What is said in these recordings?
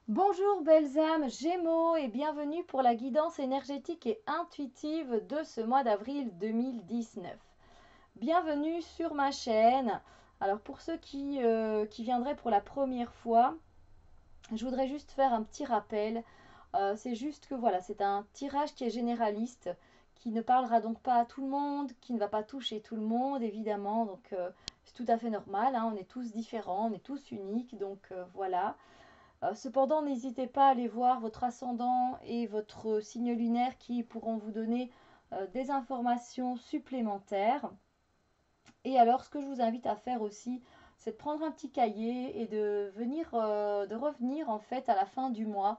Bonjour belles âmes Gémeaux et bienvenue pour la guidance énergétique et intuitive de ce mois d'avril 2019. Bienvenue sur ma chaîne. Alors pour ceux qui viendraient pour la première fois, je voudrais juste faire un petit rappel. C'est juste que voilà, c'est un tirage qui est généraliste, qui ne parlera donc pas à tout le monde, qui ne va pas toucher tout le monde évidemment. Donc c'est tout à fait normal, hein, on est tous différents, on est tous uniques, donc voilà. Cependant, n'hésitez pas à aller voir votre ascendant et votre signe lunaire qui pourront vous donner des informations supplémentaires. Et alors, ce que je vous invite à faire aussi, c'est de prendre un petit cahier et de revenir en fait à la fin du mois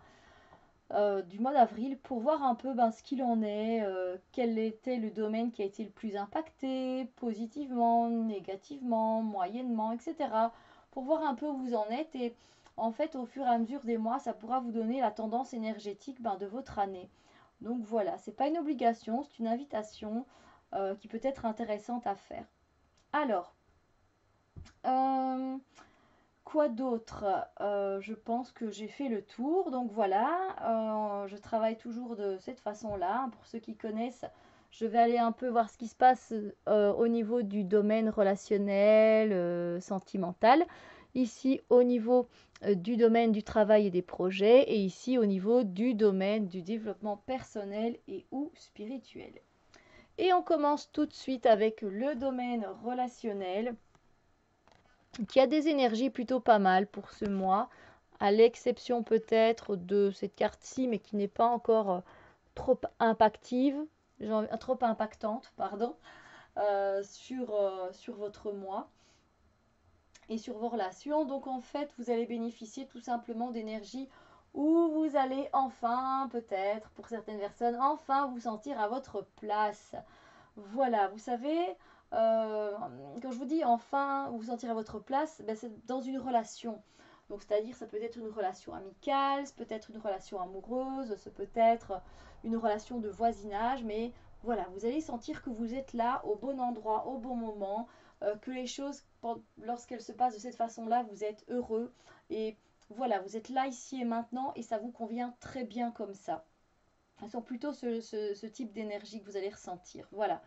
d'avril pour voir un peu ce qu'il en est, quel était le domaine qui a été le plus impacté, positivement, négativement, moyennement, etc. Pour voir un peu où vous en êtes et en fait au fur et à mesure des mois, ça pourra vous donner la tendance énergétique de votre année. Donc voilà, c'est pas une obligation, c'est une invitation qui peut être intéressante à faire. Alors, euh, quoi d'autre? Je pense que j'ai fait le tour. Donc voilà, je travaille toujours de cette façon-là. Pour ceux qui connaissent, je vais aller un peu voir ce qui se passe au niveau du domaine relationnel, sentimental. Ici, au niveau du domaine du travail et des projets. Et ici, au niveau du domaine du développement personnel et ou spirituel. Et on commence tout de suite avec le domaine relationnel qui a des énergies plutôt pas mal pour ce mois, à l'exception peut-être de cette carte-ci, mais qui n'est pas encore trop impactive, trop impactante, pardon, sur votre mois et sur vos relations. Donc en fait, vous allez bénéficier tout simplement d'énergie où vous allez enfin, peut-être, pour certaines personnes, enfin vous sentir à votre place. Voilà, vous savez, quand je vous dis enfin vous sentir à votre place, c'est dans une relation. Donc c'est-à-dire ça peut être une relation amicale, ça peut être une relation amoureuse, ça peut être une relation de voisinage, mais voilà, vous allez sentir que vous êtes là au bon endroit, au bon moment, que les choses, lorsqu'elles se passent de cette façon-là, vous êtes heureux et voilà, vous êtes là ici et maintenant et ça vous convient très bien comme ça. Ce sont plutôt ce type d'énergie que vous allez ressentir. Voilà.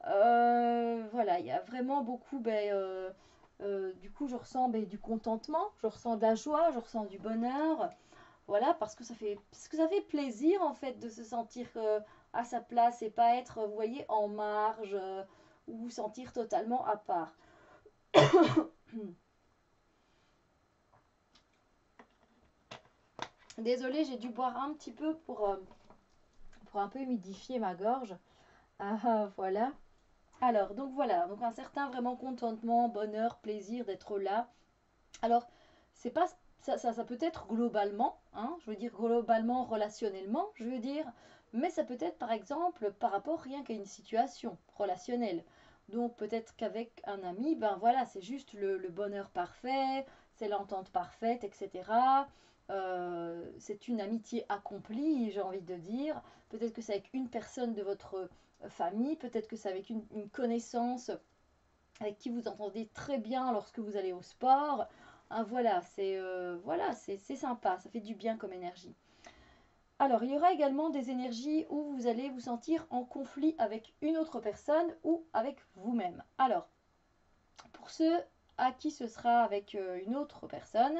Voilà, il y a vraiment beaucoup. Du coup, je ressens du contentement, je ressens de la joie, je ressens du bonheur. Voilà, parce que ça fait plaisir en fait de se sentir à sa place et pas être, vous voyez, en marge ou vous sentir totalement à part. Désolée, j'ai dû boire un petit peu pour un peu humidifier ma gorge. Voilà. Alors, donc voilà, donc un certain vraiment contentement, bonheur, plaisir d'être là. Alors, c'est pas ça peut être globalement, hein, je veux dire globalement, relationnellement, je veux dire, mais ça peut être par exemple par rapport rien qu'à une situation relationnelle. Donc peut-être qu'avec un ami, ben voilà, c'est juste le bonheur parfait, c'est l'entente parfaite, etc. C'est une amitié accomplie, j'ai envie de dire. Peut-être que c'est avec une personne de votre famille, peut-être que c'est avec une connaissance avec qui vous entendez très bien lorsque vous allez au sport. Ah, voilà, c'est sympa, ça fait du bien comme énergie. Alors, il y aura également des énergies où vous allez vous sentir en conflit avec une autre personne ou avec vous-même. Alors, pour ceux à qui ce sera avec une autre personne,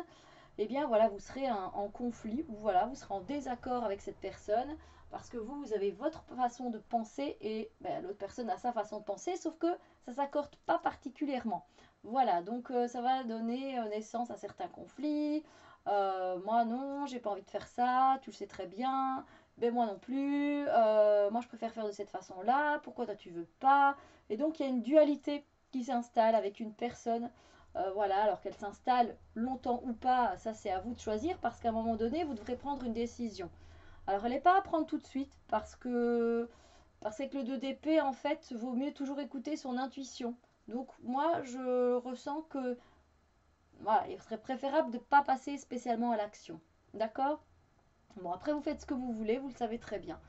eh bien voilà, vous serez en conflit, ou voilà, vous serez en désaccord avec cette personne, parce que vous avez votre façon de penser et l'autre personne a sa façon de penser, sauf que ça ne s'accorde pas particulièrement. Voilà, donc ça va donner naissance à certains conflits. Moi non, j'ai pas envie de faire ça, tu le sais très bien. Ben moi non plus, moi je préfère faire de cette façon-là, pourquoi toi tu veux pas? Et donc il y a une dualité qui s'installe avec une personne. Voilà, alors qu'elle s'installe longtemps ou pas, ça c'est à vous de choisir parce qu'à un moment donné, vous devrez prendre une décision. Alors elle n'est pas à prendre tout de suite parce que le 2 d'épée, en fait, vaut mieux toujours écouter son intuition. Donc moi, je ressens que voilà, il serait préférable de ne pas passer spécialement à l'action. D'accord? Bon, après, vous faites ce que vous voulez, vous le savez très bien.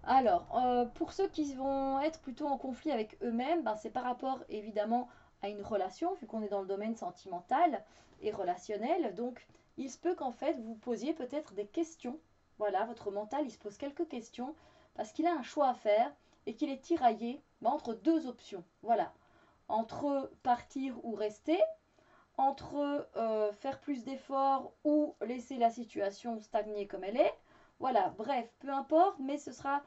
Alors, pour ceux qui vont être plutôt en conflit avec eux-mêmes, c'est par rapport évidemment à une relation, vu qu'on est dans le domaine sentimental et relationnel. Donc, il se peut qu'en fait vous posiez peut-être des questions. Voilà, votre mental, il se pose quelques questions parce qu'il a un choix à faire et qu'il est tiraillé entre deux options. Voilà, entre partir ou rester, entre faire plus d'efforts ou laisser la situation stagner comme elle est. Voilà, bref, peu importe, mais ce sera,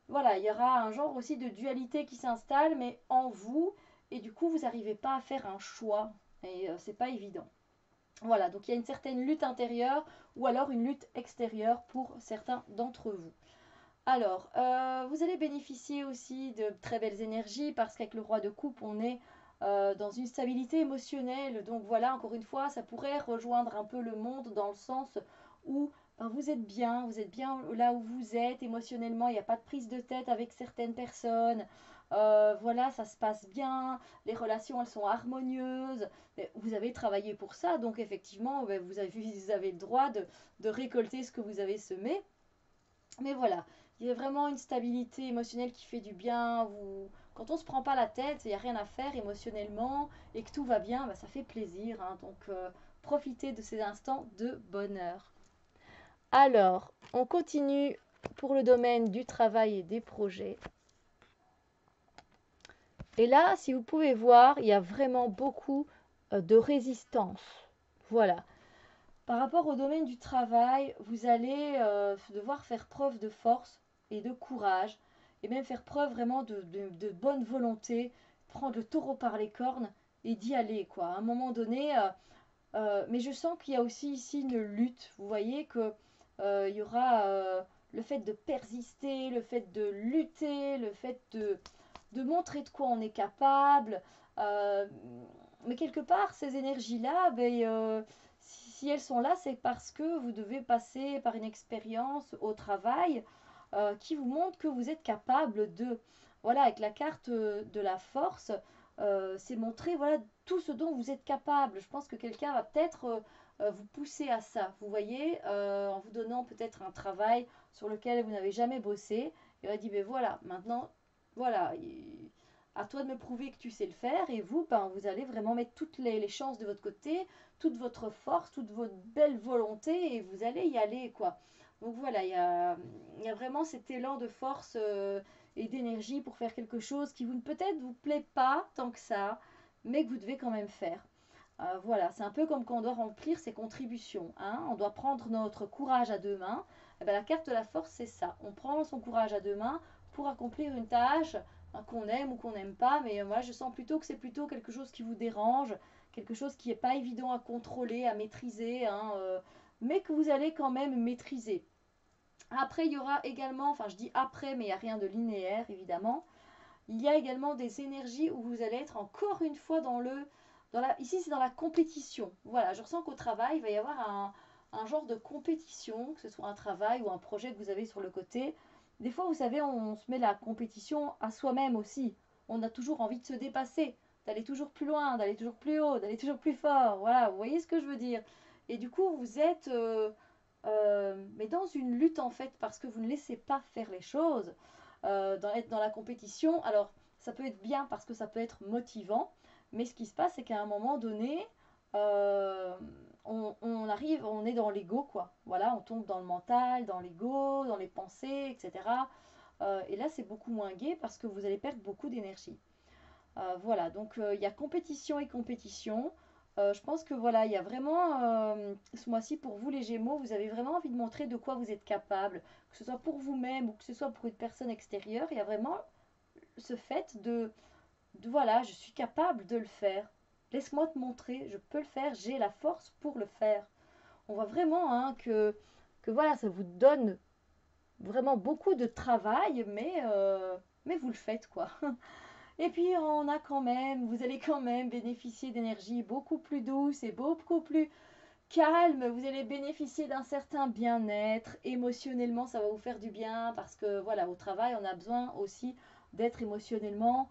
voilà, il y aura un genre aussi de dualité qui s'installe, mais en vous, et du coup, vous n'arrivez pas à faire un choix, et c'est pas évident. Voilà, donc il y a une certaine lutte intérieure ou alors une lutte extérieure pour certains d'entre vous. Alors, vous allez bénéficier aussi de très belles énergies parce qu'avec le roi de coupe, on est dans une stabilité émotionnelle. Donc voilà, encore une fois, ça pourrait rejoindre un peu le monde dans le sens où ben, vous êtes bien là où vous êtes émotionnellement, il n'y a pas de prise de tête avec certaines personnes. Voilà, ça se passe bien, les relations elles sont harmonieuses. Mais vous avez travaillé pour ça, donc effectivement, ben, vous avez le droit de récolter ce que vous avez semé. Mais voilà, il y a vraiment une stabilité émotionnelle qui fait du bien. Quand on se prend pas la tête, il n'y a rien à faire émotionnellement et que tout va bien, bah, ça fait plaisir, hein. Donc profitez de ces instants de bonheur. Alors, on continue pour le domaine du travail et des projets. Et là, si vous pouvez voir, il y a vraiment beaucoup de résistance. Voilà. Par rapport au domaine du travail, vous allez devoir faire preuve de force et de courage, et même faire preuve vraiment de bonne volonté, prendre le taureau par les cornes et d'y aller, quoi. À un moment donné, mais je sens qu'il y a aussi ici une lutte. Vous voyez que il y aura le fait de persister, le fait de lutter, le fait de montrer de quoi on est capable. Euh, mais quelque part, ces énergies-là, ben, si elles sont là, c'est parce que vous devez passer par une expérience au travail qui vous montre que vous êtes capable de. Voilà, avec la carte de la force, c'est montrer voilà, tout ce dont vous êtes capable. Je pense que quelqu'un va peut-être vous pousser à ça, vous voyez, en vous donnant peut-être un travail sur lequel vous n'avez jamais bossé. Il va dire, ben voilà, maintenant, voilà, à toi de me prouver que tu sais le faire, et vous, ben, vous allez vraiment mettre toutes les chances de votre côté, toute votre force, toute votre belle volonté, et vous allez y aller, quoi. Donc voilà, il y a vraiment cet élan de force et d'énergie pour faire quelque chose qui vous peut-être vous plaît pas tant que ça, mais que vous devez quand même faire. Voilà, c'est un peu comme quand on doit remplir ses contributions, hein. On doit prendre notre courage à deux mains. Eh ben, la carte de la force, c'est ça. On prend son courage à deux mains pour accomplir une tâche hein, qu'on aime ou qu'on n'aime pas. Mais moi, je sens plutôt que c'est plutôt quelque chose qui vous dérange, quelque chose qui n'est pas évident à contrôler, à maîtriser, hein, mais que vous allez quand même maîtriser. Après, il y aura également, enfin je dis après, mais il n'y a rien de linéaire, évidemment. Il y a également des énergies où vous allez être encore une fois ici c'est dans la compétition. Voilà, je ressens qu'au travail, il va y avoir un genre de compétition, que ce soit un travail ou un projet que vous avez sur le côté. Des fois, vous savez, on se met la compétition à soi-même aussi. On a toujours envie de se dépasser, d'aller toujours plus loin, d'aller toujours plus haut, d'aller toujours plus fort. Voilà, vous voyez ce que je veux dire. Et du coup, vous êtes mais dans une lutte en fait, parce que vous ne laissez pas faire les choses être dans la compétition. Alors, ça peut être bien parce que ça peut être motivant, mais ce qui se passe, c'est qu'à un moment donné, euh, on est dans l'ego, quoi. Voilà, on tombe dans le mental, dans l'ego, dans les pensées, etc. Et là, c'est beaucoup moins gai parce que vous allez perdre beaucoup d'énergie. Voilà, donc il y a compétition et compétition. Je pense que voilà, il y a vraiment ce mois-ci pour vous les Gémeaux, vous avez vraiment envie de montrer de quoi vous êtes capable, que ce soit pour vous-même ou que ce soit pour une personne extérieure. Il y a vraiment ce fait voilà, je suis capable de le faire. Laisse-moi te montrer, je peux le faire, j'ai la force pour le faire. On voit vraiment hein, que voilà, ça vous donne vraiment beaucoup de travail, mais vous le faites quoi. Et puis on a quand même, vous allez quand même bénéficier d'énergie beaucoup plus douce et beaucoup plus calme. Vous allez bénéficier d'un certain bien-être. Émotionnellement, ça va vous faire du bien parce que voilà, au travail, on a besoin aussi d'être émotionnellement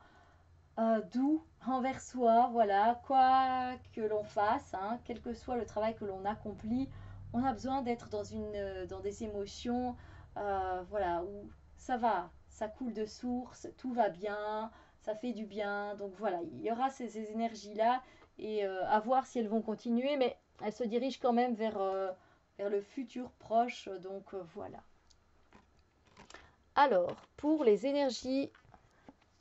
doux envers soi. Voilà, quoi que l'on fasse, hein, quel que soit le travail que l'on accomplit, on a besoin d'être dans des émotions, voilà, où ça va, ça coule de source, tout va bien, ça fait du bien. Donc voilà, il y aura ces énergies-là et à voir si elles vont continuer. Mais elle se dirige quand même vers le futur proche. Donc voilà. Alors, pour les énergies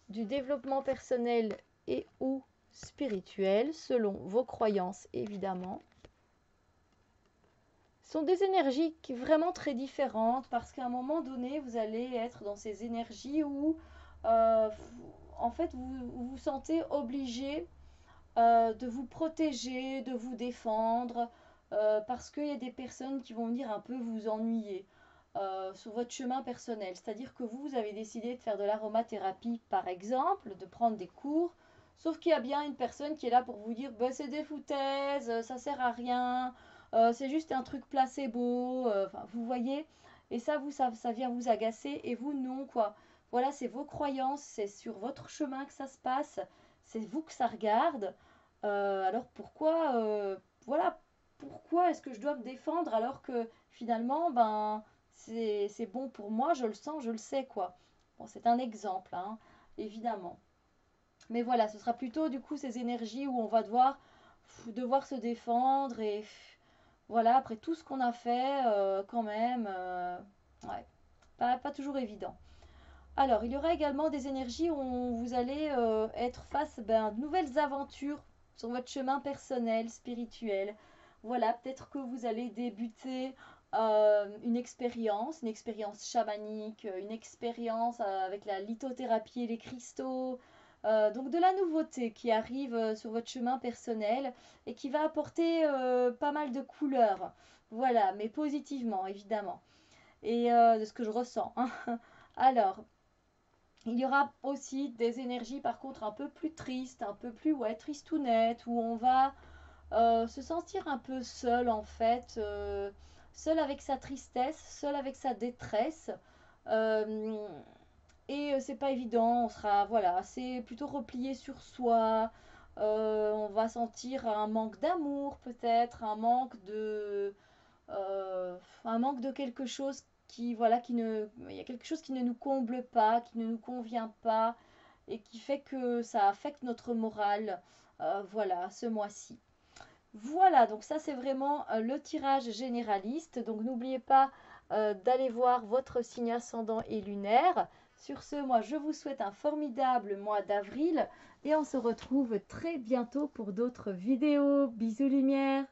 du développement personnel et ou spirituel, selon vos croyances évidemment, sont des énergies qui vraiment très différentes parce qu'à un moment donné, vous allez être dans ces énergies où euh, en fait vous vous sentez obligé de vous protéger, de vous défendre, parce qu'il y a des personnes qui vont venir un peu vous ennuyer sur votre chemin personnel. C'est-à-dire que vous avez décidé de faire de l'aromathérapie, par exemple, de prendre des cours, sauf qu'il y a bien une personne qui est là pour vous dire bah, c'est des foutaises, ça sert à rien, c'est juste un truc placebo, enfin, vous voyez, et ça, ça vient vous agacer, et vous, non, quoi. Voilà, c'est vos croyances, c'est sur votre chemin que ça se passe, c'est vous que ça regarde. Alors pourquoi, voilà, pourquoi est-ce que je dois me défendre alors que finalement, ben, c'est bon pour moi, je le sens, je le sais, quoi. Bon, c'est un exemple, hein, évidemment. Mais voilà, ce sera plutôt du coup ces énergies où on va devoir se défendre et voilà, après tout ce qu'on a fait, quand même, ouais, pas toujours évident. Alors, il y aura également des énergies où vous allez être face ben, à de nouvelles aventures sur votre chemin personnel, spirituel. Voilà, peut-être que vous allez débuter une expérience chamanique, une expérience avec la lithothérapie et les cristaux. Donc de la nouveauté qui arrive sur votre chemin personnel et qui va apporter pas mal de couleurs. Voilà, mais positivement, évidemment. Et de ce que je ressens, hein. Alors, il y aura aussi des énergies par contre un peu plus tristes, un peu plus ouais, tristounettes, où on va se sentir un peu seul en fait, seul avec sa tristesse, seul avec sa détresse. Euh, et c'est pas évident, on sera voilà, assez plutôt replié sur soi. On va sentir un manque d'amour peut-être, euh, un manque de quelque chose qui, voilà, il y a quelque chose qui ne nous comble pas, qui ne nous convient pas et qui fait que ça affecte notre morale, voilà, ce mois-ci. Voilà, donc ça c'est vraiment le tirage généraliste. Donc n'oubliez pas d'aller voir votre signe ascendant et lunaire. Sur ce, moi je vous souhaite un formidable mois d'avril et on se retrouve très bientôt pour d'autres vidéos. Bisous lumière!